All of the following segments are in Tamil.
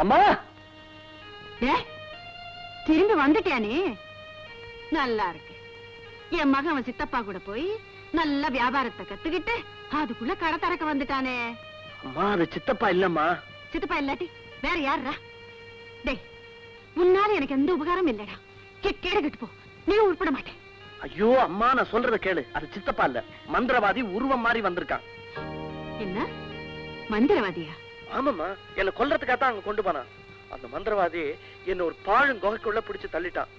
அம்மா திரும்பி வந்துட்டியானே? நல்லா இருக்கு. என் மகன் சித்தப்பா கூட போய் நல்ல வியாபாரத்தை கத்துக்கிட்டு அதுக்குள்ள கடை திறக்க வந்துட்டானே. அம்மா அது சித்தப்பா இல்லம்மா. சித்தப்பா இல்லாட்டி வேற யாரா? டேய், முன்னால எனக்கு எந்த உபகாரம் இல்லடா. கேடு கட்டு போ, நீ உருப்பட மாட்டேன். ஐயோ அம்மா, நான் சொல்றத கேளு. அது சித்தப்பா இல்ல, மந்திரவாதி உருவம் மாதிரி வந்திருக்கான். என்ன மந்திரவாதியா? ஆமாம்மா, என்ன கொல்றதுக்காக அங்க கொண்டு போனான். அந்த மந்திரவாதி என்ன ஒரு பாழும் குகைக்குள்ள பிடிச்சு தள்ளிட்டான்.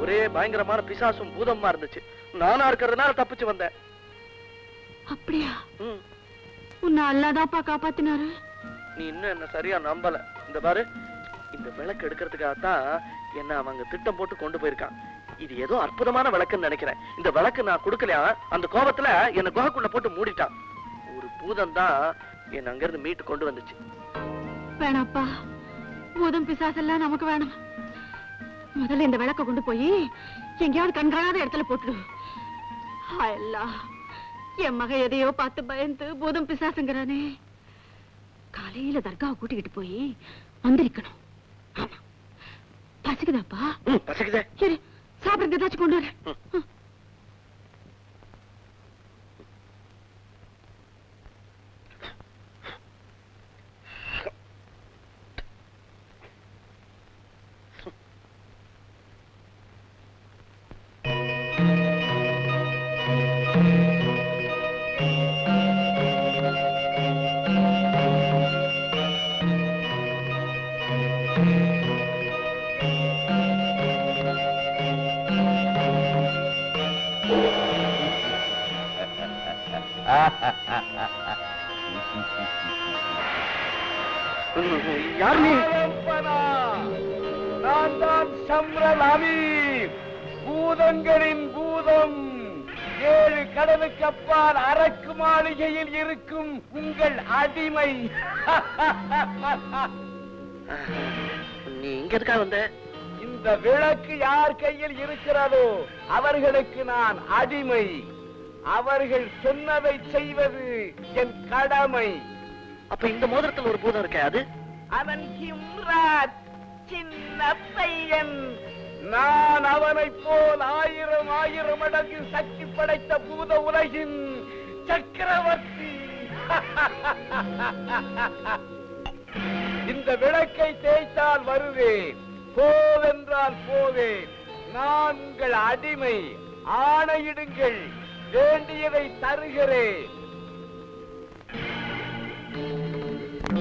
ஒரே பயங்கரமான பிசாசும் பூதமா இருந்துச்சு. நானா இருக்கிறதுனால தப்பிச்சு வந்தேன். அப்படியா? உன்னை அல்லாதாப்பா காப்பாத்தினாரு. நீ இன்னும் என்ன சரியா நம்பல. இந்த பாரு, இந்த விளக்கு எடுக்கிறதுக்காகத்தான் என்ன அவங்க திட்டம் போட்டு கொண்டு போயிருக்கான். இது ஏதோ அற்புதமான விளக்குன்னு நினைக்கிறேன். இந்த விளக்கு நான் கொடுக்கலையா, அந்த கோபத்துல என்ன குகைக்குள்ள போட்டு மூடிட்டான். ஒரு பூதம் தான் என்ன அங்க இருந்து மீட்டு கொண்டு வந்துச்சு. வேணாப்பா, பூதம் பிசாசெல்லாம் நமக்கு வேணாம். முதல்ல இந்த விளக்க கொண்டு போய் எங்கேயாவது கண்காணாத இடத்துல போட்டுடு. என் மக எதையோ பார்த்து பயந்து பூதம் பிசாசுங்கிறானே. காலையில தர்காவை கூட்டிக்கிட்டு போய் மந்திரிக்கணும். பசிக்குதாப்பா? பசிக்குதே. சரி, சாப்பிடுறது ஏதாச்சும் கொண்டு வர. யார் நீ? நான் தான் சம்ரல் அமீர், பூதங்களின் பூதம். 7 கடலுக்கு அப்பால் அரக்கு மாளிகையில் இருக்கும் உங்கள் அடிமை. நீ இங்க எதுக்காக வந்த? இந்த விளக்கு யார் கையில் இருக்கிறதோ அவர்களுக்கு நான் அடிமை. அவர்கள் சொன்னதை செய்வது என் கடமை. அப்ப இந்த மோதிரத்தில் ஒரு பூதம் இருக்க, அது? அவன் ஹிம்ராத், சின்ன பையன். நான் அவனைப் போல் 1000 மடங்கு சக்தி படைத்த பூத உலகின் சக்கரவர்த்தி. இந்த விளக்கை தேய்த்தால் வருவேன், போவென்றால் போவேன். நான் உங்கள் அடிமை. ஆணையிடுங்கள், வேண்டியதை தருகிறேன்.